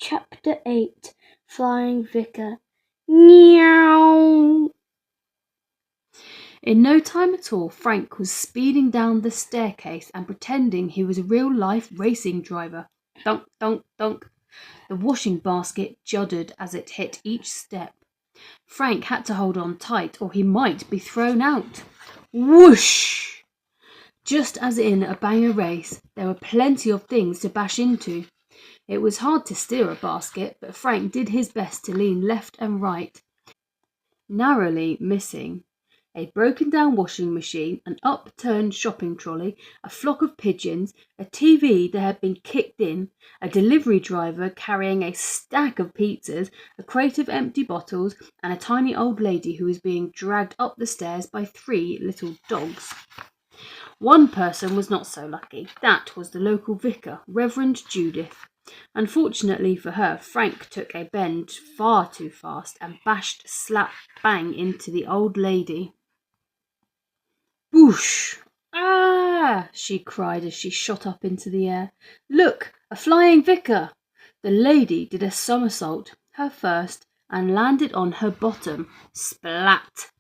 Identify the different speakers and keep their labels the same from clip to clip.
Speaker 1: Chapter 8 Flying Vicar. Meow.
Speaker 2: In no time at all, Frank was speeding down the staircase and pretending he was a real-life racing driver. Dunk, dunk, dunk. The washing basket juddered as it hit each step. Frank had to hold on tight or he might be thrown out. Whoosh! Just as in a banger race, there were plenty of things to bash into. It was hard to steer a basket, but Frank did his best to lean left and right, narrowly missing a broken-down washing machine, an upturned shopping trolley, a flock of pigeons, a TV that had been kicked in, a delivery driver carrying a stack of pizzas, a crate of empty bottles, and a tiny old lady who was being dragged up the stairs by 3 little dogs. One person was not so lucky. That was the local vicar, Reverend Judith. Unfortunately for her, Frank took a bend far too fast and bashed slap bang into the old lady. Boosh! Ah! She cried as she shot up into the air. Look, a flying vicar! The lady did a somersault, her first, and landed on her bottom. Splat!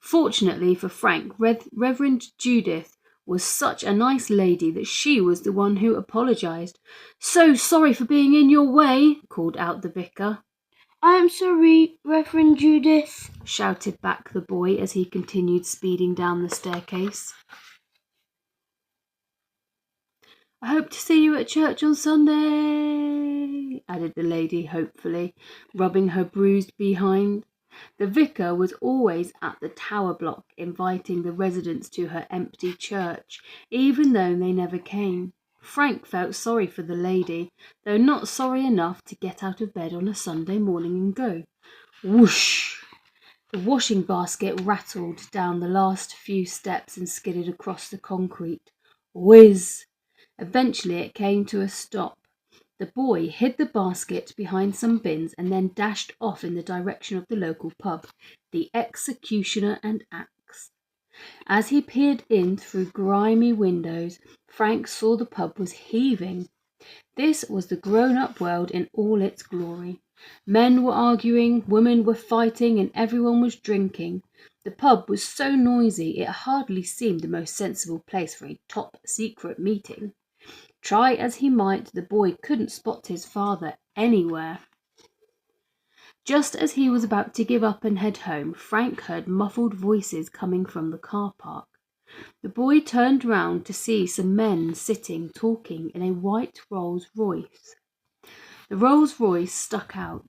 Speaker 2: Fortunately for Frank, Reverend Judith was such a nice lady that she was the one who apologised. So sorry for being in your way, called out the vicar.
Speaker 1: I'm sorry, Reverend Judith,
Speaker 2: shouted back the boy as he continued speeding down the staircase. I hope to see you at church on Sunday, added the lady hopefully, rubbing her bruised behind. The vicar was always at the tower block inviting the residents to her empty church, even though they never came. Frank felt sorry for the lady, though not sorry enough to get out of bed on a Sunday morning and go. Whoosh! The washing basket rattled down the last few steps and skidded across the concrete. Whiz! Eventually it came to a stop. The boy hid the basket behind some bins and then dashed off in the direction of the local pub, the Executioner and Axe. As he peered in through grimy windows, Frank saw the pub was heaving. This was the grown-up world in all its glory. Men were arguing, women were fighting, and everyone was drinking. The pub was so noisy it hardly seemed the most sensible place for a top-secret meeting. Try as he might, the boy couldn't spot his father anywhere. Just as he was about to give up and head home, Frank heard muffled voices coming from the car park. The boy turned round to see some men sitting talking in a white Rolls-Royce. The Rolls-Royce stuck out,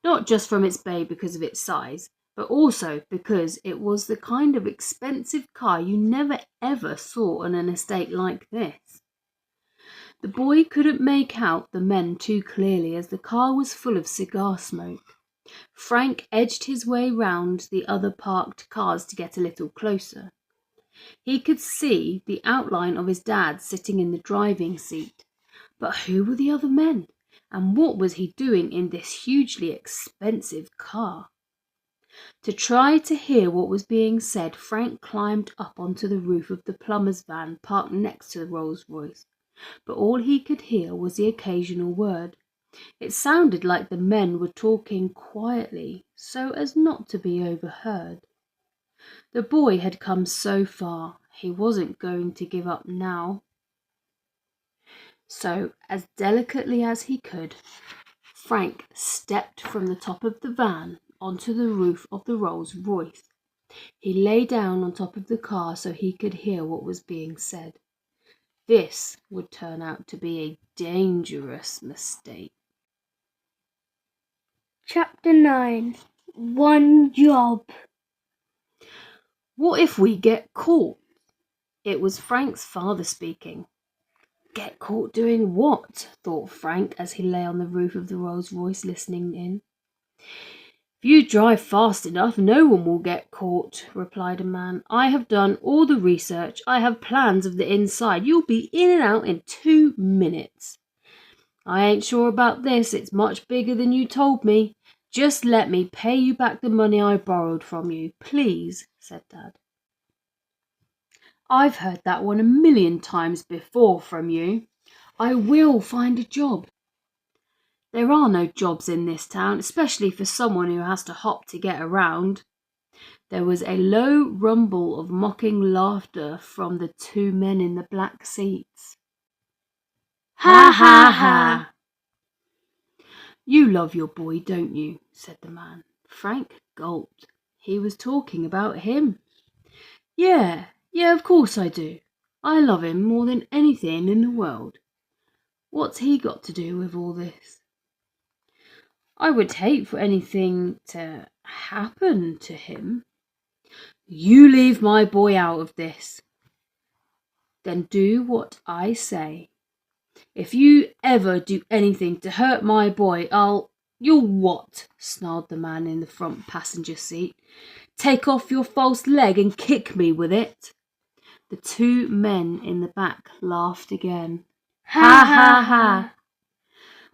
Speaker 2: not just from its bay because of its size, but also because it was the kind of expensive car you never ever saw on an estate like this. The boy couldn't make out the men too clearly as the car was full of cigar smoke. Frank edged his way round the other parked cars to get a little closer. He could see the outline of his dad sitting in the driving seat. But who were the other men? And what was he doing in this hugely expensive car? To try to hear what was being said, Frank climbed up onto the roof of the plumber's van parked next to the Rolls-Royce. But all he could hear was the occasional word. It sounded like the men were talking quietly, so as not to be overheard. The boy had come so far, he wasn't going to give up now. So, as delicately as he could, Frank stepped from the top of the van onto the roof of the Rolls-Royce. He lay down on top of the car so he could hear what was being said. This would turn out to be a dangerous mistake.
Speaker 1: Chapter 9 One Job.
Speaker 2: What if we get caught? It was Frank's father speaking. Get caught doing what? Thought Frank as he lay on the roof of the Rolls-Royce listening in. If you drive fast enough, no one will get caught, replied a man. I have done all the research. I have plans of the inside. You'll be in and out in 2 minutes. I ain't sure about this. It's much bigger than you told me. Just let me pay you back the money I borrowed from you, please, said Dad. I've heard that one 1,000,000 times before from you. I will find a job. There are no jobs in this town, especially for someone who has to hop to get around." There was a low rumble of mocking laughter from the two men in the black seats. "Ha ha ha! You love your boy, don't you?" said the man. Frank gulped. He was talking about him. Yeah, of course I do. I love him more than anything in the world. What's he got to do with all this?" "I would hate for anything to happen to him." "You leave my boy out of this." "Then do what I say. If you ever do anything to hurt my boy, You'll what?" snarled the man in the front passenger seat. "Take off your false leg and kick me with it?" The two men in the back laughed again. "Ha ha ha!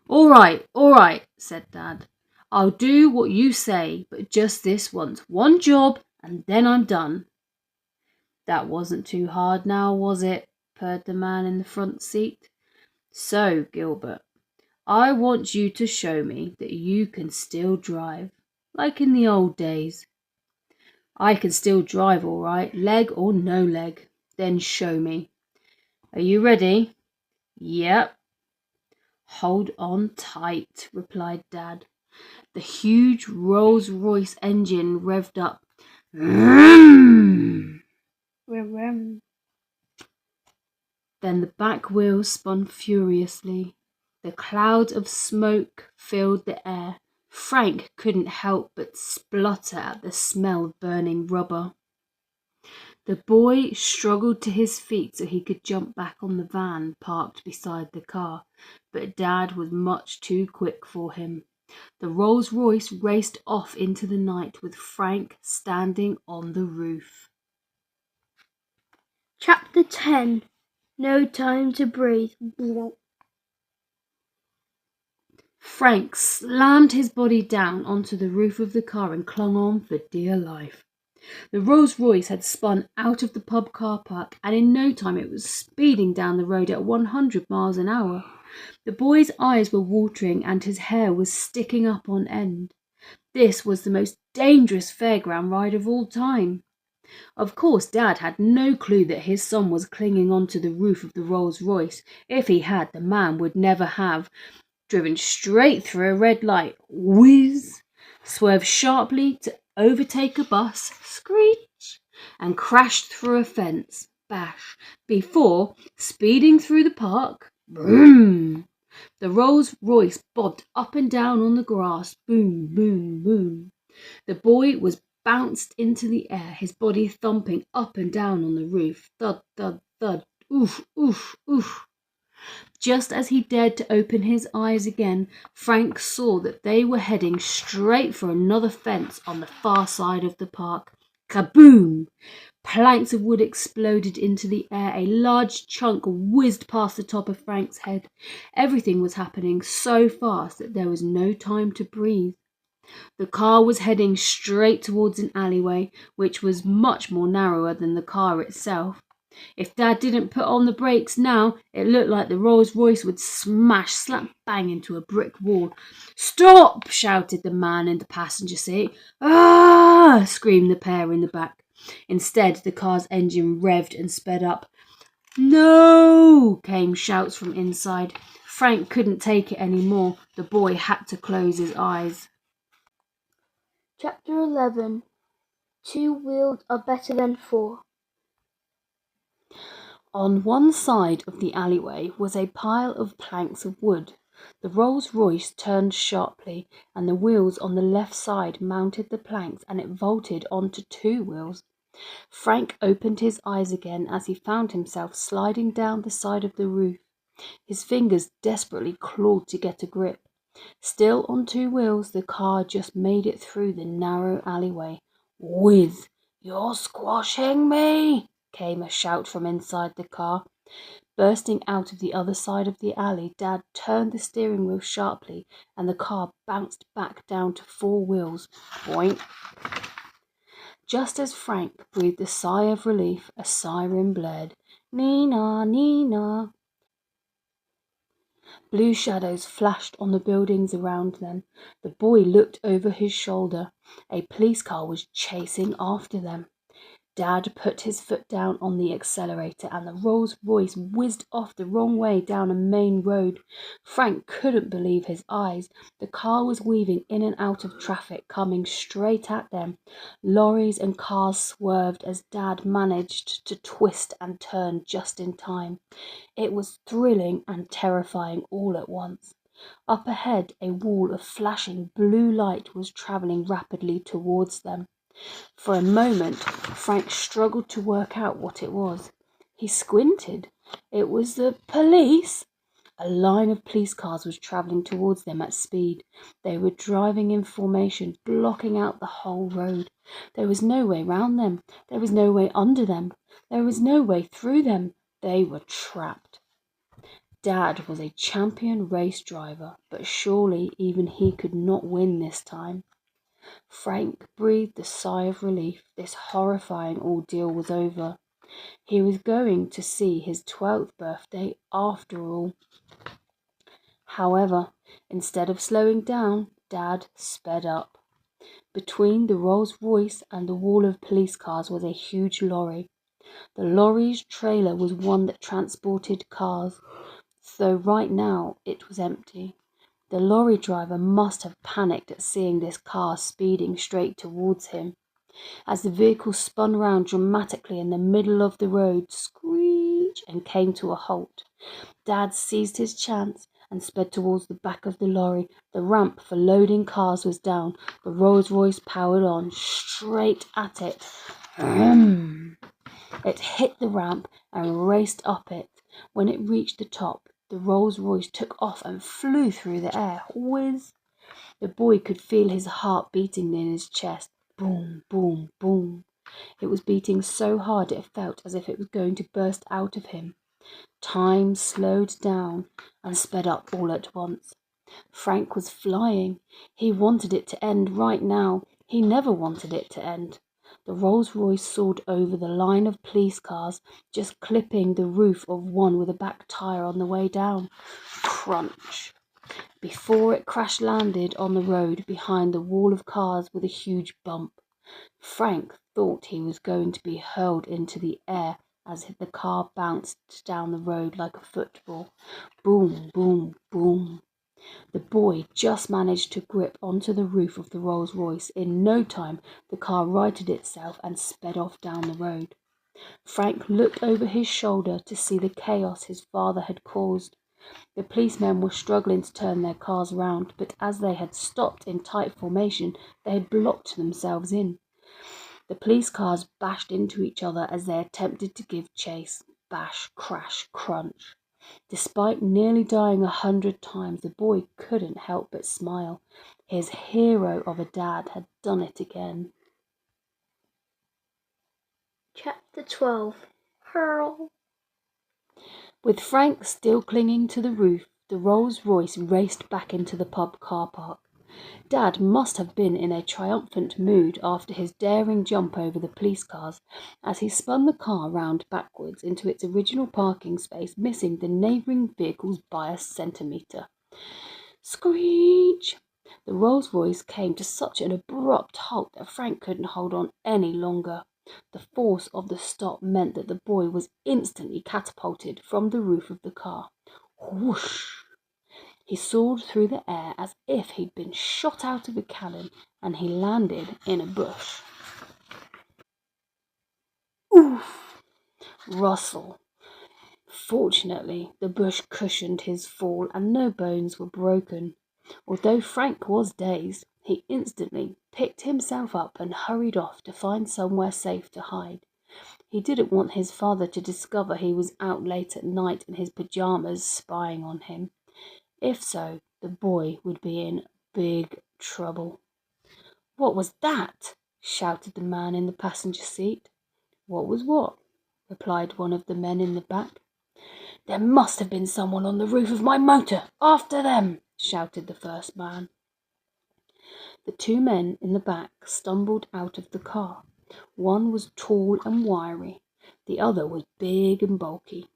Speaker 2: All right," said Dad. "I'll do what you say, but just this once. One job, and then I'm done." "That wasn't too hard now, was it?" purred the man in the front seat. "So, Gilbert, I want you to show me that you can still drive, like in the old days." "I can still drive all right, leg or no leg." "Then show me." "Are you ready?" "Yep." "Hold on tight," replied Dad. The huge Rolls-Royce engine revved up. Vroom! Then the back wheels spun furiously. The cloud of smoke filled the air. Frank couldn't help but splutter at the smell of burning rubber. The boy struggled to his feet so he could jump back on the van parked beside the car, but Dad was much too quick for him. The Rolls-Royce raced off into the night with Frank standing on the roof.
Speaker 1: Chapter 10. No time to breathe.
Speaker 2: Frank slammed his body down onto the roof of the car and clung on for dear life. The Rolls-Royce had spun out of the pub car park, and in no time it was speeding down the road at 100 miles an hour. The boy's eyes were watering and his hair was sticking up on end. This was the most dangerous fairground ride of all time. Of course, Dad had no clue that his son was clinging onto the roof of the Rolls-Royce. If he had, the man would never have driven straight through a red light, whiz, swerved sharply to overtake a bus, screech, and crashed through a fence, bash, before speeding through the park, boom. The Rolls-Royce bobbed up and down on the grass, boom, boom, boom. The boy was bounced into the air, his body thumping up and down on the roof, thud, thud, thud, oof, oof, oof. Just as he dared to open his eyes again, Frank saw that they were heading straight for another fence on the far side of the park. Kaboom! Planks of wood exploded into the air. A large chunk whizzed past the top of Frank's head. Everything was happening so fast that there was no time to breathe. The car was heading straight towards an alleyway, which was much more narrower than the car itself. If Dad didn't put on the brakes now, it looked like the Rolls-Royce would smash slap bang into a brick wall. "Stop!" shouted the man in the passenger seat. "Ah!" screamed the pair in the back. Instead, the car's engine revved and sped up. "No!" came shouts from inside. Frank couldn't take it any more. The boy had to close his eyes.
Speaker 1: Chapter 11. 2 wheels are better than 4.
Speaker 2: On one side of the alleyway was a pile of planks of wood. The Rolls-Royce turned sharply, and the wheels on the left side mounted the planks, and it vaulted onto 2 wheels. Frank opened his eyes again as he found himself sliding down the side of the roof. His fingers desperately clawed to get a grip. Still on 2 wheels, the car just made it through the narrow alleyway. "Whiz! You're squashing me!" came a shout from inside the car. Bursting out of the other side of the alley, Dad turned the steering wheel sharply, and the car bounced back down to 4 wheels. Boink! Just as Frank breathed a sigh of relief, a siren blared. "Nina, Nina." Blue shadows flashed on the buildings around them. The boy looked over his shoulder. A police car was chasing after them. Dad put his foot down on the accelerator and the Rolls Royce whizzed off the wrong way down a main road. Frank couldn't believe his eyes. The car was weaving in and out of traffic, coming straight at them. Lorries and cars swerved as Dad managed to twist and turn just in time. It was thrilling and terrifying all at once. Up ahead, a wall of flashing blue light was travelling rapidly towards them. For a moment, Frank struggled to work out what it was. He squinted. It was the police. A line of police cars was travelling towards them at speed. They were driving in formation, blocking out the whole road. There was no way round them. There was no way under them. There was no way through them. They were trapped. Dad was a champion race driver, but surely even he could not win this time. Frank breathed a sigh of relief. This horrifying ordeal was over. He was going to see his 12th birthday after all. However, instead of slowing down, Dad sped up. Between the Rolls Royce and the wall of police cars was a huge lorry. The lorry's trailer was one that transported cars, though right now it was empty. The lorry driver must have panicked at seeing this car speeding straight towards him. As the vehicle spun round dramatically in the middle of the road, screech, and came to a halt, Dad seized his chance and sped towards the back of the lorry. The ramp for loading cars was down. The Rolls Royce powered on, straight at it. It hit the ramp and raced up it. When it reached the top, the Rolls Royce took off and flew through the air. Whiz! The boy could feel his heart beating in his chest. Boom, boom, boom. It was beating so hard it felt as if it was going to burst out of him. Time slowed down and sped up all at once. Frank was flying. He wanted it to end right now. He never wanted it to end. The Rolls Royce soared over the line of police cars, just clipping the roof of one with a back tire on the way down. Crunch! Before it crash landed on the road behind the wall of cars with a huge bump. Frank thought he was going to be hurled into the air as the car bounced down the road like a football. Boom, boom, boom. The boy just managed to grip onto the roof of the Rolls Royce. In no time, the car righted itself and sped off down the road. Frank looked over his shoulder to see the chaos his father had caused. The policemen were struggling to turn their cars round, but as they had stopped in tight formation, they had blocked themselves in. The police cars bashed into each other as they attempted to give chase. Bash, crash, crunch. Despite nearly dying 100 times, the boy couldn't help but smile. His hero of a dad had done it again.
Speaker 1: Chapter 12. Hurl.
Speaker 2: With Frank still clinging to the roof, the Rolls Royce raced back into the pub car park. Dad must have been in a triumphant mood after his daring jump over the police cars as he spun the car round backwards into its original parking space, missing the neighbouring vehicles by a centimetre. Screech! The Rolls Royce came to such an abrupt halt that Frank couldn't hold on any longer. The force of the stop meant that the boy was instantly catapulted from the roof of the car. Whoosh! He soared through the air as if he'd been shot out of a cannon, and he landed in a bush. Oof! Rustle. Fortunately, the bush cushioned his fall and no bones were broken. Although Frank was dazed, he instantly picked himself up and hurried off to find somewhere safe to hide. He didn't want his father to discover he was out late at night in his pajamas spying on him. If so, the boy would be in big trouble. "What was that?" shouted the man in the passenger seat. "What was what?" replied one of the men in the back. "There must have been someone on the roof of my motor. After them!" shouted the first man. The two men in the back stumbled out of the car. One was tall and wiry. The other was big and bulky.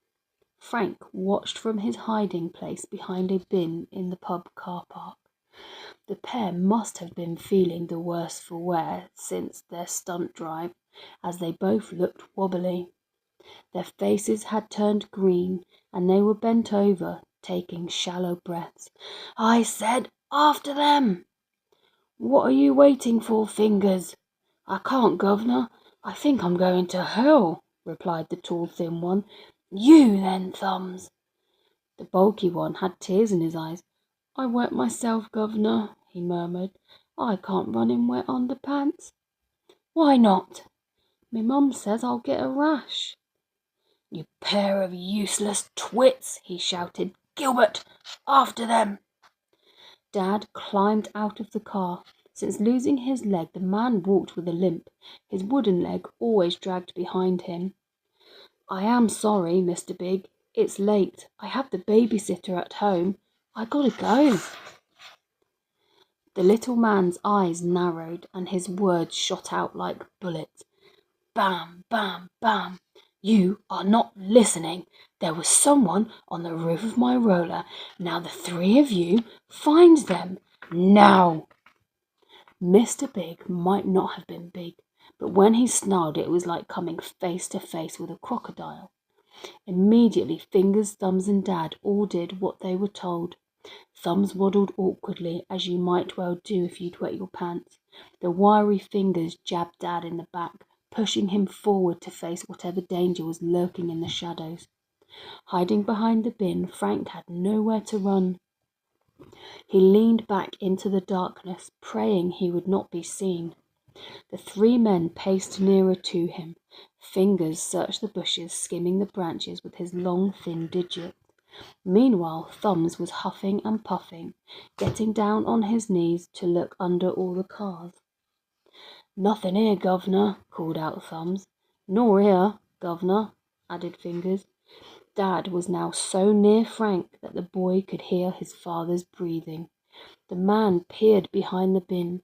Speaker 2: Frank watched from his hiding place behind a bin in the pub car park. The pair must have been feeling the worse for wear since their stunt drive, as they both looked wobbly. Their faces had turned green, and they were bent over, taking shallow breaths. "I said, after them!" "What are you waiting for, Fingers?" "I can't, governor. I think I'm going to hell," replied the tall, thin one. "You then, Thumbs." The bulky one had tears in his eyes. "I wet myself, governor," he murmured. "I can't run in wet underpants." "Why not?" "Me mum says I'll get a rash." "You pair of useless twits," he shouted. "Gilbert, after them!" Dad climbed out of the car. Since losing his leg, the man walked with a limp, his wooden leg always dragged behind him. "I am sorry, Mr. Big. It's late. I have the babysitter at home. I gotta go." The little man's eyes narrowed and his words shot out like bullets. Bam, bam, bam. "You are not listening. There was someone on the roof of my roller. Now the three of you find them. Now!" Mr. Big might not have been big, but when he snarled it was like coming face to face with a crocodile. Immediately Fingers, Thumbs and Dad all did what they were told. Thumbs waddled awkwardly, as you might well do if you'd wet your pants. The wiry Fingers jabbed Dad in the back, pushing him forward to face whatever danger was lurking in the shadows. Hiding behind the bin, Frank had nowhere to run. He leaned back into the darkness, praying he would not be seen. The three men paced nearer to him. Fingers searched the bushes, skimming the branches with his long, thin digit. Meanwhile, Thumbs was huffing and puffing, getting down on his knees to look under all the cars. "Nothing here, governor," called out Thumbs. "Nor here, governor," added Fingers. Dad was now so near Frank that the boy could hear his father's breathing. The man peered behind the bin.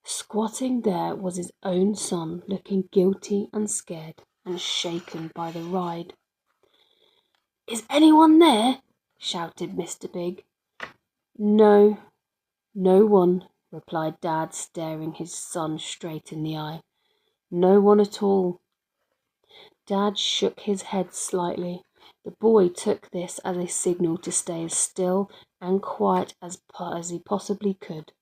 Speaker 2: Squatting there was his own son, looking guilty and scared and shaken by the ride. "Is anyone there?" shouted Mr. Big. "No, no one," replied Dad, staring his son straight in the eye. "No one at all." Dad shook his head slightly. The boy took this as a signal to stay as still and quiet as he possibly could.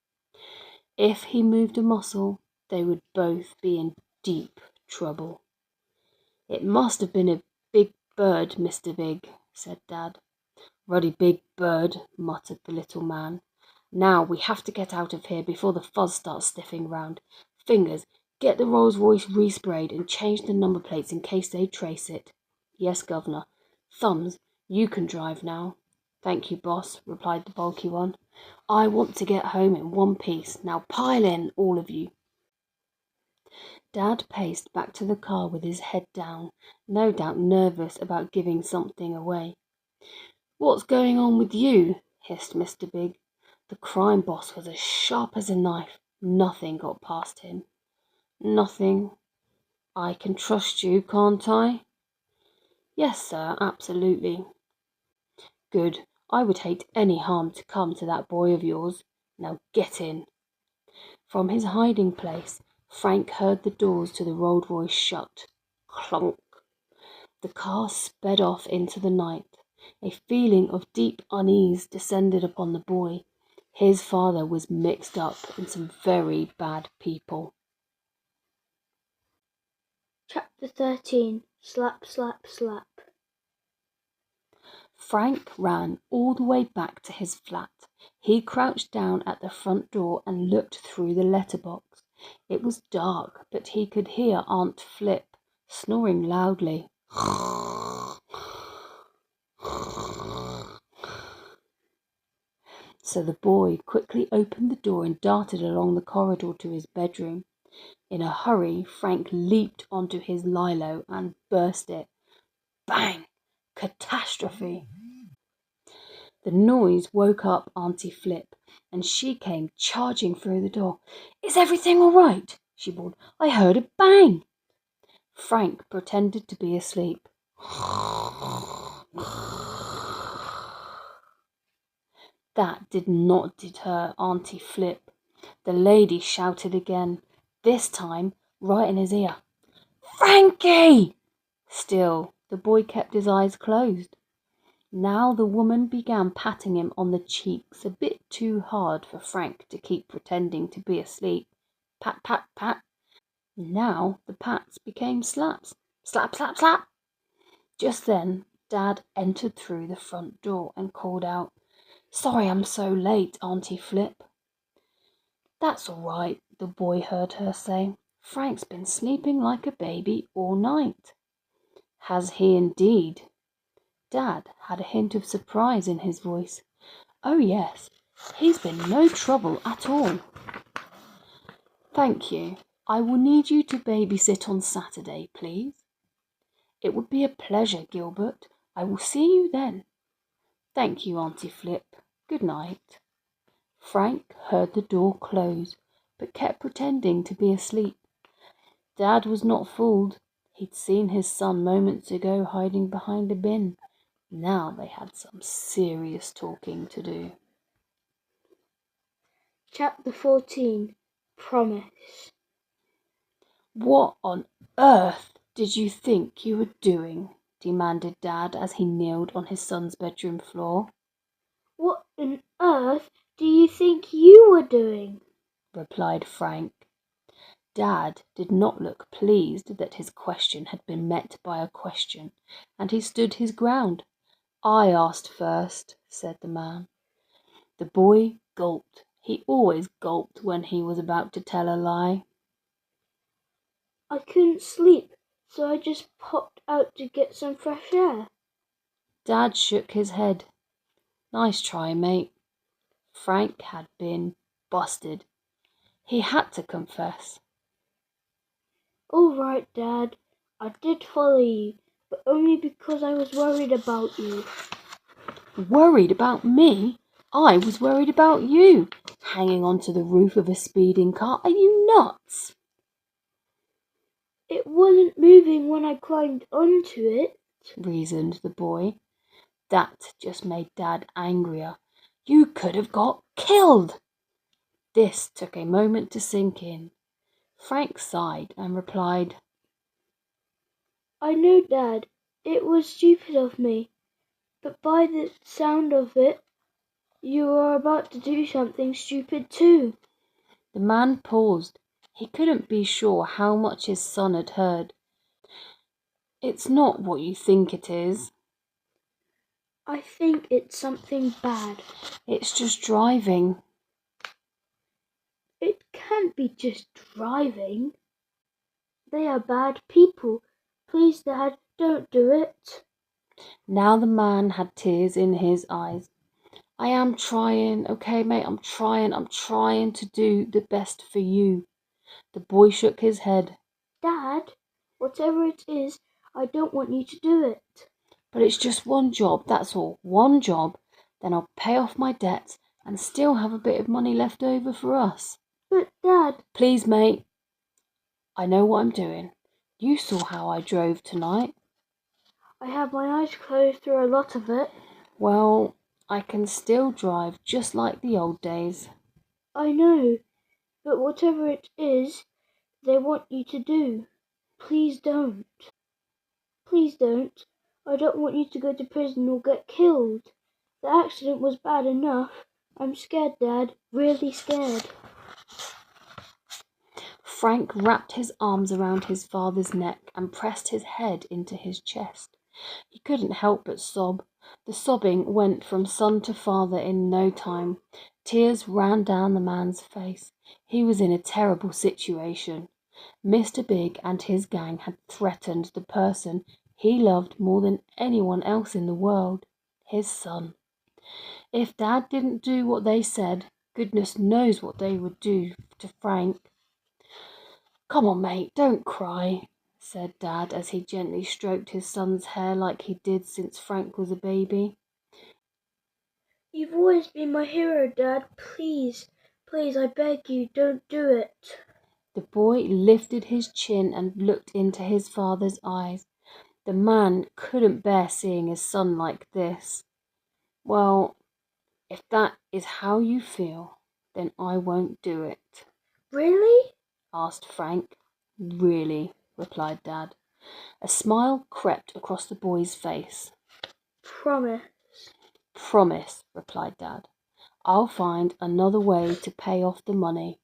Speaker 2: If he moved a muscle, they would both be in deep trouble. "It must have been a big bird, Mr. Big," said Dad. "Ruddy big bird," muttered the little man. "Now we have to get out of here before the fuzz starts sniffing round. Fingers, get the Rolls-Royce resprayed and change the number plates in case they trace it." "Yes, governor." "Thumbs, you can drive now." "Thank you, boss," replied the bulky one. "I want to get home in one piece. Now pile in, all of you." Dad paced back to the car with his head down, no doubt nervous about giving something away. "What's going on with you?" hissed Mr. Big. The crime boss was as sharp as a knife. Nothing got past him. "Nothing. I can trust you, can't I?" "Yes, sir, absolutely." "Good. I would hate any harm to come to that boy of yours. Now get in." From his hiding place, Frank heard the doors to the Rolls-Royce shut. Clunk. The car sped off into the night. A feeling of deep unease descended upon the boy. His father was mixed up in some very bad people.
Speaker 1: Chapter 13. Slap, slap, slap.
Speaker 2: Frank ran all the way back to his flat. He crouched down at the front door and looked through the letterbox. It was dark, but he could hear Aunt Flip snoring loudly. So the boy quickly opened the door and darted along the corridor to his bedroom. In a hurry, Frank leaped onto his Lilo and burst it. Bang! Catastrophe! The noise woke up Auntie Flip, and she came charging through the door. "Is everything all right?" she bawled. "I heard a bang." Frank pretended to be asleep. That did not deter Auntie Flip. The lady shouted again, this time right in his ear. Frankie! Still, the boy kept his eyes closed. Now the woman began patting him on the cheeks a bit too hard for Frank to keep pretending to be asleep. Pat, pat, pat. Now the pats became slaps. Slap, slap, slap. Just then, Dad entered through the front door and called out, Sorry I'm so late, Auntie Flip. That's all right, the boy heard her say. Frank's been sleeping like a baby all night. Has he indeed? Dad had a hint of surprise in his voice. Oh yes, he's been no trouble at all. Thank you. I will need you to babysit on Saturday, please. It would be a pleasure, Gilbert. I will see you then. Thank you, Auntie Flip. Good night. Frank heard the door close, but kept pretending to be asleep. Dad was not fooled. He'd seen his son moments ago hiding behind a bin. Now they had some serious talking to do.
Speaker 1: Chapter 14. Promise.
Speaker 2: What on earth did you think you were doing? Demanded Dad as he kneeled on his son's bedroom floor.
Speaker 1: What on earth do you think you were doing?
Speaker 2: Replied Frank. Dad did not look pleased that his question had been met by a question, and he stood his ground. I asked first, said the man. The boy gulped. He always gulped when he was about to tell a lie.
Speaker 1: I couldn't sleep, so I just popped out to get some fresh air.
Speaker 2: Dad shook his head. Nice try, mate. Frank had been busted. He had to confess.
Speaker 1: All right, Dad. I did follow you, but only because I was worried about you.
Speaker 2: Worried about me? I was worried about you. Hanging onto the roof of a speeding car. Are you nuts?
Speaker 1: It wasn't moving when I climbed onto it,
Speaker 2: reasoned the boy. That just made Dad angrier. You could have got killed. This took a moment to sink in. Frank sighed and replied,
Speaker 1: I know, Dad, it was stupid of me, but by the sound of it, you are about to do something stupid too.
Speaker 2: The man paused. He couldn't be sure how much his son had heard. It's not what you think it is.
Speaker 1: I think it's something bad.
Speaker 2: It's just driving.
Speaker 1: It can't be just driving. They are bad people. Please, Dad, don't do it.
Speaker 2: Now the man had tears in his eyes. I am trying, okay, mate, I'm trying to do the best for you. The boy shook his head.
Speaker 1: Dad, whatever it is, I don't want you to do it.
Speaker 2: But it's just one job, that's all. One job. Then I'll pay off my debts and still have a bit of money left over for us.
Speaker 1: But, Dad...
Speaker 2: Please, mate. I know what I'm doing. You saw how I drove tonight.
Speaker 1: I have my eyes closed through a lot of it.
Speaker 2: Well, I can still drive just like the old days.
Speaker 1: I know, but whatever it is they want you to do, please don't. Please don't. I don't want you to go to prison or get killed. The accident was bad enough. I'm scared, Dad. Really scared.
Speaker 2: Frank wrapped his arms around his father's neck and pressed his head into his chest. He couldn't help but sob. The sobbing went from son to father in no time. Tears ran down the man's face. He was in a terrible situation. Mr. Big and his gang had threatened the person he loved more than anyone else in the world, his son. If Dad didn't do what they said, goodness knows what they would do to Frank. Come on, mate, don't cry, said Dad as he gently stroked his son's hair like he did since Frank was a baby.
Speaker 1: You've always been my hero, Dad. Please, please, I beg you, don't do it.
Speaker 2: The boy lifted his chin and looked into his father's eyes. The man couldn't bear seeing his son like this. Well, if that is how you feel, then I won't do it.
Speaker 1: Really?
Speaker 2: Asked Frank. Really, replied Dad. A smile crept across the boy's face.
Speaker 1: Promise.
Speaker 2: Promise, replied Dad. I'll find another way to pay off the money.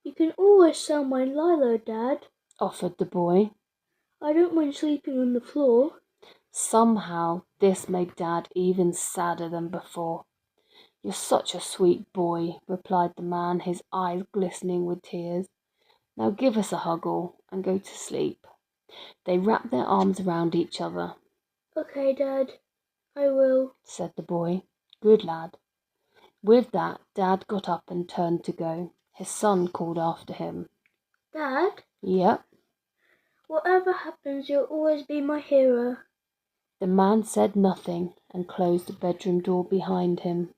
Speaker 1: You can always sell my Lilo, Dad,
Speaker 2: offered the boy.
Speaker 1: I don't mind sleeping on the floor.
Speaker 2: Somehow this made Dad even sadder than before. You're such a sweet boy, replied the man, his eyes glistening with tears. Now give us a huggle and go to sleep. They wrapped their arms around each other.
Speaker 1: Okay, Dad, I will,
Speaker 2: said the boy. Good lad. With that, Dad got up and turned to go. His son called after him.
Speaker 1: Dad?
Speaker 2: Yep.
Speaker 1: Whatever happens, you'll always be my hero.
Speaker 2: The man said nothing and closed the bedroom door behind him.